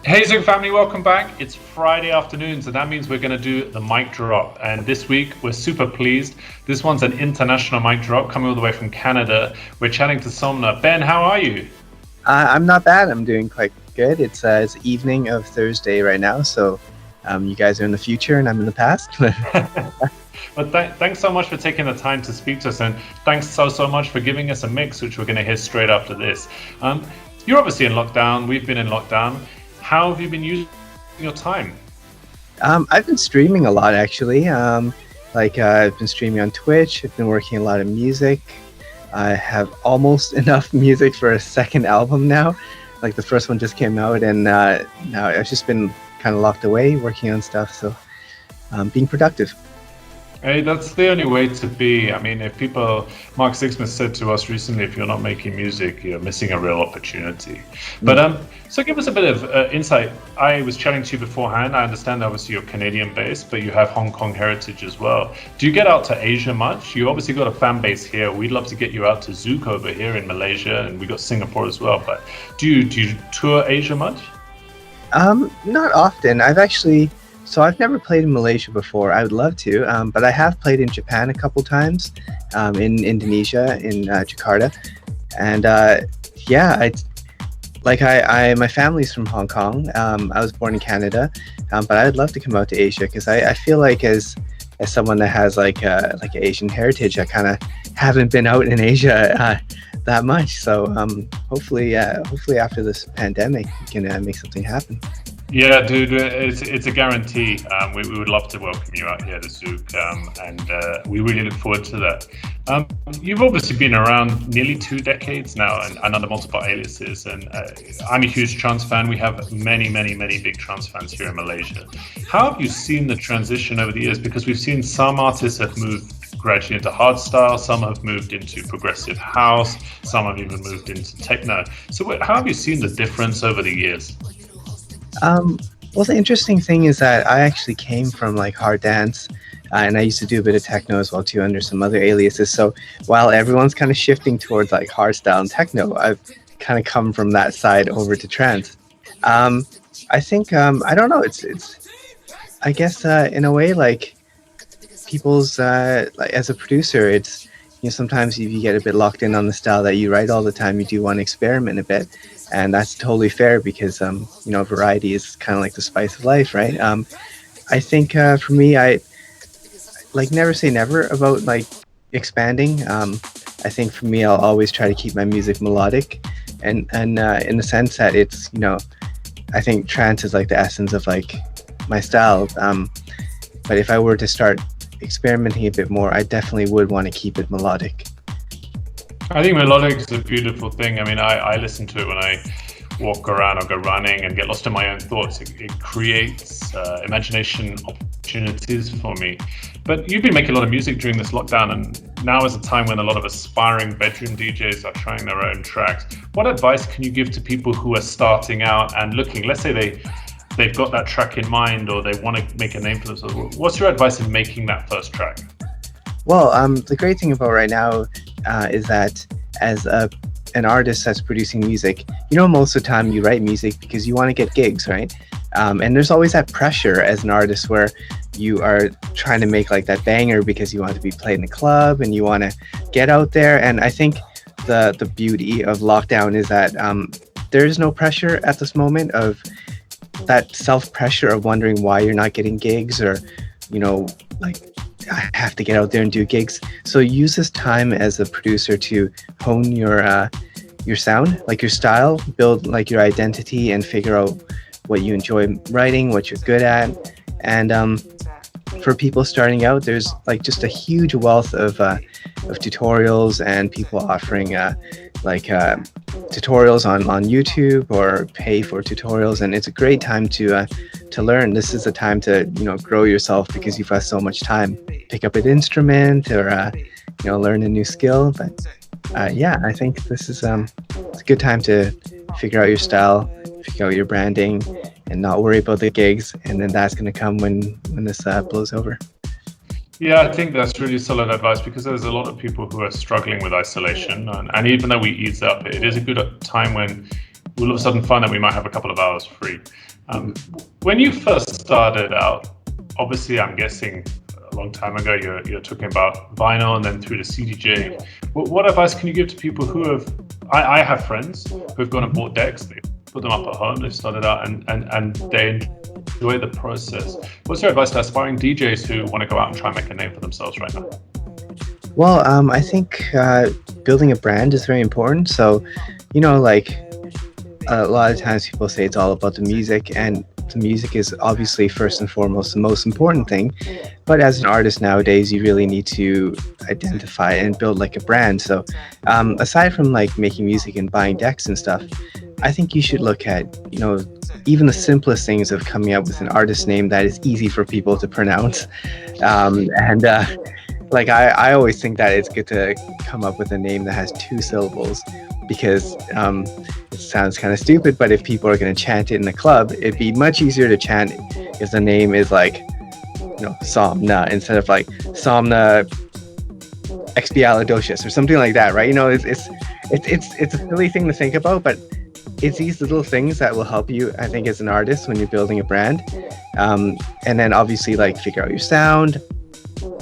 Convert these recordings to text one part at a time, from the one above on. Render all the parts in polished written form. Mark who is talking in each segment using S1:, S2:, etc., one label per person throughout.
S1: Hey Zouk Family, welcome back. It's Friday afternoons, and that means we're going to do the mic drop. And this week, we're super pleased. This one's an international mic drop coming all the way from Canada. We're chatting to Somna. Ben, how are you?
S2: I'm not bad. I'm doing quite good. It's evening of Thursday right now, so you guys are in the future and I'm in the past.
S1: But thanks so much for taking the time to speak to us, and thanks so much for giving us a mix, which we're going to hear straight after this. You're obviously in lockdown. We've been in lockdown. How have you been using your time?
S2: I've been streaming a lot, actually. I've been streaming on Twitch. I've been working a lot of music. I have almost enough music for a second album now. Like, the first one just came out, and now I've just been kind of locked away working on stuff, so being productive.
S1: Hey, that's the only way to be. I mean, Mark Sixsmith said to us recently, if you're not making music, you're missing a real opportunity. But so give us a bit of insight. I was chatting to you beforehand. I understand obviously you're Canadian based, but you have Hong Kong heritage as well. Do you get out to Asia much? You obviously got a fan base here. We'd love to get you out to Zouk over here in Malaysia, and we got Singapore as well. But do you tour Asia much?
S2: Not often. I've never played in Malaysia before. I would love to, but I have played in Japan a couple times, in Indonesia, in Jakarta, and my family's from Hong Kong. I was born in Canada, but I'd love to come out to Asia because I feel like as someone that has like Asian heritage, I kind of haven't been out in Asia that much. So hopefully after this pandemic, we can make something happen.
S1: Yeah, dude, it's a guarantee. We would love to welcome you out here to Zouk, and we really look forward to that. You've obviously been around nearly 2 decades now, and under multiple aliases, and I'm a huge trance fan. We have many big trance fans here in Malaysia. How have you seen the transition over the years? Because we've seen some artists have moved gradually into hardstyle, some have moved into progressive house, some have even moved into techno. So how have you seen the difference over the years?
S2: Well, the interesting thing is that I actually came from like hard dance, and I used to do a bit of techno as well too under some other aliases. So while everyone's kind of shifting towards like hardstyle and techno, I've kind of come from that side over to trance. I think I don't know. It's I guess in a way like people's like as a producer, it's sometimes if you get a bit locked in on the style that you write all the time, you do want to experiment a bit. And that's totally fair because, variety is kind of like the spice of life, right? I think for me, I like never say never about like expanding. I think for me, I'll always try to keep my music melodic, and in the sense that it's, I think trance is like the essence of like my style. But if I were to start experimenting a bit more, I definitely would want to keep it melodic.
S1: I think melodic is a beautiful thing. I mean, I listen to it when I walk around or go running and get lost in my own thoughts. It creates imagination opportunities for me. But you've been making a lot of music during this lockdown, and now is a time when a lot of aspiring bedroom DJs are trying their own tracks. What advice can you give to people who are starting out and looking? Let's say they've got that track in mind or they want to make a name for themselves. What's your advice in making that first track?
S2: Well, the great thing about right now is that as an artist that's producing music, most of the time you write music because you want to get gigs, right? And there's always that pressure as an artist where you are trying to make like that banger because you want to be played in a club and you want to get out there. And I think the beauty of lockdown is that there is no pressure at this moment of that self-pressure of wondering why you're not getting gigs or, like, I have to get out there and do gigs. So use this time as a producer to hone your sound, like your style, build like your identity and figure out what you enjoy writing, what you're good at. And for people starting out, there's like just a huge wealth of tutorials and people offering tutorials on YouTube or pay for tutorials, and it's a great time to learn. This is a time to grow yourself because you've got so much time. Pick up an instrument or learn a new skill. But I think this is it's a good time to figure out your style, figure out your branding, and not worry about the gigs. And then that's going to come when this blows over.
S1: Yeah, I think that's really solid advice because there's a lot of people who are struggling with isolation. And even though we ease up, it is a good time when we'll all of a sudden find that we might have a couple of hours free. When you first started out, obviously I'm guessing a long time ago, you're talking about vinyl and then through the CDJ. What advice can you give to people who have, I have friends who've gone and bought decks, they put them up at home, they started out and they enjoy the process. What's your advice to aspiring DJs who want to go out and try and make a name for themselves right now?
S2: Well, I think building a brand is very important. So, like a lot of times people say it's all about the music, and the music is obviously first and foremost the most important thing. But as an artist nowadays, you really need to identify and build like a brand. So aside from like making music and buying decks and stuff, I think you should look at, even the simplest things of coming up with an artist name that is easy for people to pronounce. Like I always think that it's good to come up with a name that has 2 syllables, because it sounds kind of stupid, but if people are going to chant it in the club, it'd be much easier to chant if the name is like, Somna, instead of like Somna Expialidocious or something like that, right? It's a silly thing to think about, but it's these little things that will help you, I think, as an artist when you're building a brand. And then obviously like figure out your sound,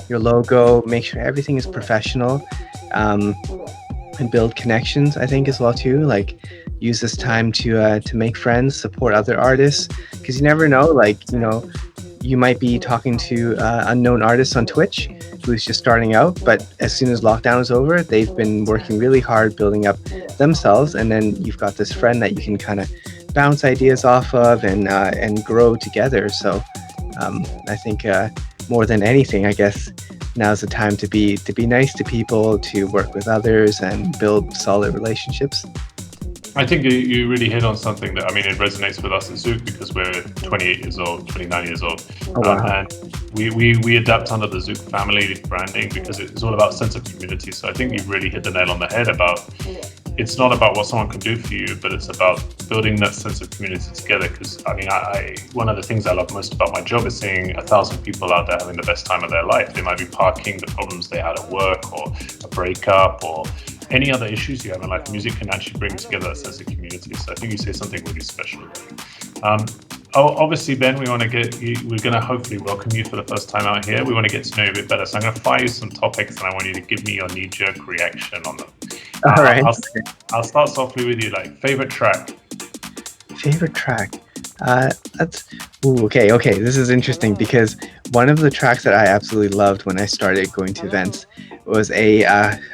S2: your logo, make sure everything is professional, and build connections, I think, as well too. Like use this time to make friends, support other artists, because you never know, like, you might be talking to unknown artists on Twitch who's just starting out, but as soon as lockdown is over, they've been working really hard building up themselves, and then you've got this friend that you can kind of bounce ideas off of and grow together. So I think more than anything, I guess now's the time to be nice to people, to work with others and build solid relationships.
S1: I think you really hit on something that, it resonates with us at Zouk, because we're 28 years old, 29 years old.
S2: Oh, wow.
S1: And we adapt under the Zouk Family branding because it's all about sense of community. So I think you really hit the nail on the head about, it's not about what someone can do for you, but it's about building that sense of community together. Because one of the things I love most about my job is seeing 1,000 people out there having the best time of their life. They might be parking the problems they had at work, or a breakup, or any other issues you have in life. Music can actually bring together that sense of community. So I think you say something really special. Obviously, Ben, we're going to hopefully welcome you for the first time out here. We want to get to know you a bit better. So I'm going to fire you some topics, and I want you to give me your knee-jerk reaction on them.
S2: All right.
S1: I'll start softly with you. Like, favorite track?
S2: Favorite track? Okay. This is interesting, because one of the tracks that I absolutely loved when I started going to events was a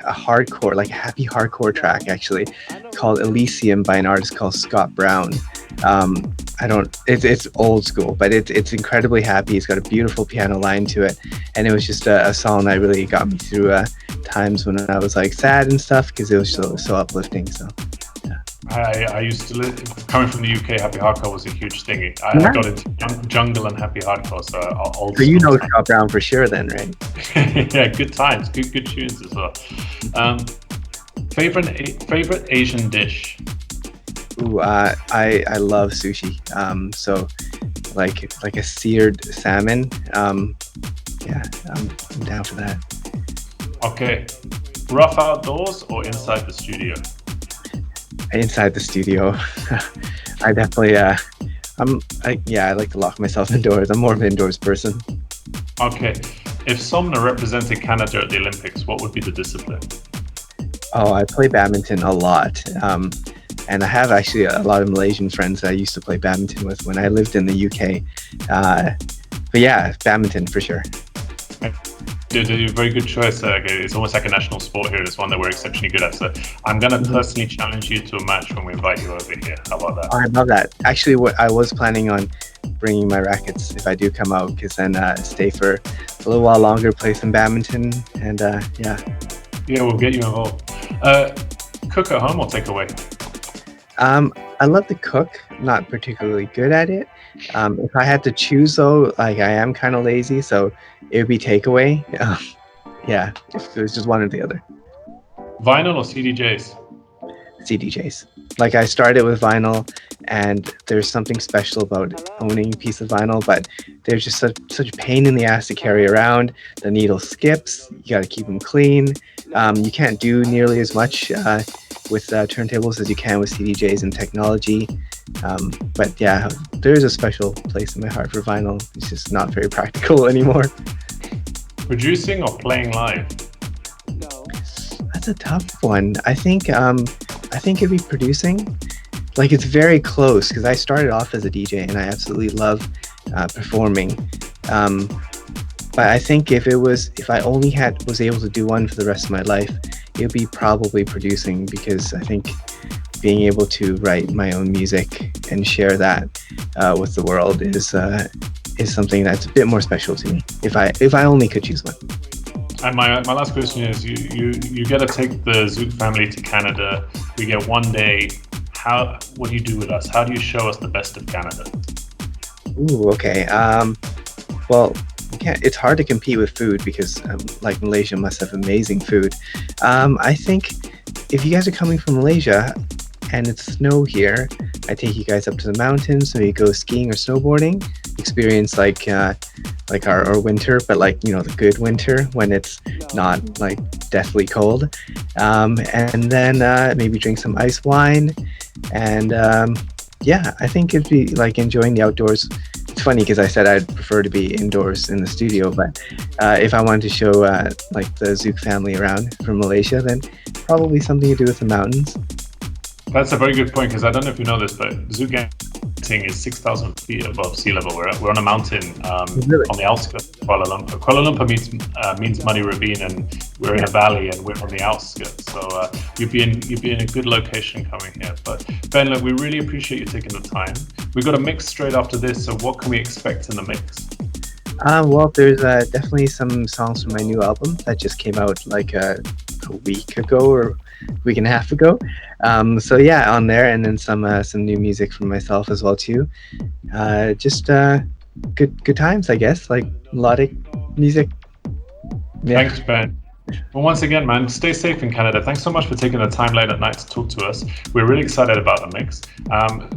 S2: hardcore, like a happy hardcore track, actually, called Elysium by an artist called Scott Brown. It's old school, but it's incredibly happy. It's got a beautiful piano line to it, and it was just a song that really got me through times when I was like sad and stuff, because it was so uplifting. So
S1: I used to live, coming from the UK, happy hardcore was a huge thing. I got into jungle and happy hardcore, so old.
S2: So you know Scott Brown for sure then, right?
S1: Yeah, good times, good tunes as well. Favorite Asian dish?
S2: Ooh, I love sushi. So like a seared salmon. Yeah, I'm down for that. Okay,
S1: rough outdoors or inside the studio?
S2: Inside the studio. I definitely I like to lock myself indoors. I'm more of an indoors person.
S1: Okay, if Somna represented Canada at the Olympics, what would be the discipline?
S2: Oh, I play badminton a lot. And I have actually a lot of Malaysian friends that I used to play badminton with when I lived in the UK. But yeah, badminton for sure.
S1: A very good choice. It's almost like a national sport here. It's one that we're exceptionally good at. So I'm going to personally challenge you to a match when we invite you over here. How about that?
S2: Oh, I love that. Actually, what I was planning on bringing my rackets if I do come out, because then stay for a little while longer, play some badminton, and yeah.
S1: Yeah, we'll get you involved. Cook at home or take away?
S2: I love to cook, not particularly good at it. If I had to choose though, like I am kind of lazy, so it would be takeaway. Yeah, if it was just one or the other.
S1: Vinyl or CDJs?
S2: CDJs. Like I started with vinyl, and there's something special about owning a piece of vinyl, but there's just such a pain in the ass to carry around. The needle skips. You got to keep them clean. You can't do nearly as much with turntables as you can with CDJs and technology. But yeah, there is a special place in my heart for vinyl. It's just not very practical anymore.
S1: Producing or playing live?
S2: That's a tough one. I think it'd be producing. Like, it's very close because I started off as a DJ and I absolutely love performing. But I think if I only was able to do one for the rest of my life, it would be probably producing, because I think being able to write my own music and share that with the world is something that's a bit more special to me. If I only could choose one.
S1: And my last question is, you get to take the Zouk family to Canada. We get one day. What do you do with us? How do you show us the best of Canada?
S2: Ooh, okay. Well, it's hard to compete with food because like Malaysia must have amazing food. I think if you guys are coming from Malaysia and it's snow here, I take you guys up to the mountains, so you go skiing or snowboarding, experience like our winter, but like, you know, the good winter when it's not like deathly cold, and then maybe drink some ice wine, and yeah, I think it'd be like enjoying the outdoors. It's funny because I said I'd prefer to be indoors in the studio, but if I wanted to show like the Zouk family around from Malaysia, then probably something to do with the mountains.
S1: That's a very good point, because I don't know if you know this, but Zouk is 6,000 feet above sea level. We're on a mountain
S2: Really?
S1: on the outskirts of Kuala Lumpur. Kuala Lumpur means Muddy Ravine, and we're in a valley and we're on the outskirts. So you'd be in a good location coming here. But Ben, look, we really appreciate you taking the time. We've got a mix straight after this, so what can we expect in the mix?
S2: Well, there's definitely some songs from my new album that just came out like a week ago or a week and a half ago. So yeah, on there, and then some new music from myself as well too. Just good times, I guess, like melodic music. Yeah.
S1: Thanks, Ben. Well, once again, man, stay safe in Canada. Thanks so much for taking the time late at night to talk to us. We're really excited about the mix.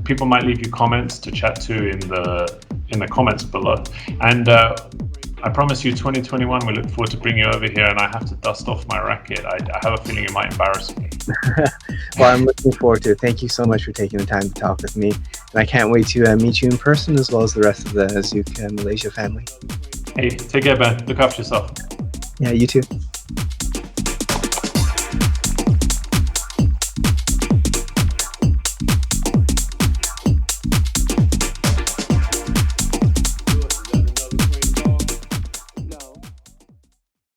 S1: People might leave you comments to chat to in the comments below. And I promise you, 2021, we look forward to bringing you over here, and I have to dust off my racket. I have a feeling it might embarrass me.
S2: Well, I'm looking forward to it. Thank you so much for taking the time to talk with me. And I can't wait to meet you in person, as well as the rest of the Zouk Malaysia family.
S1: Hey, take care, Ben. Look after yourself.
S2: Yeah, you too.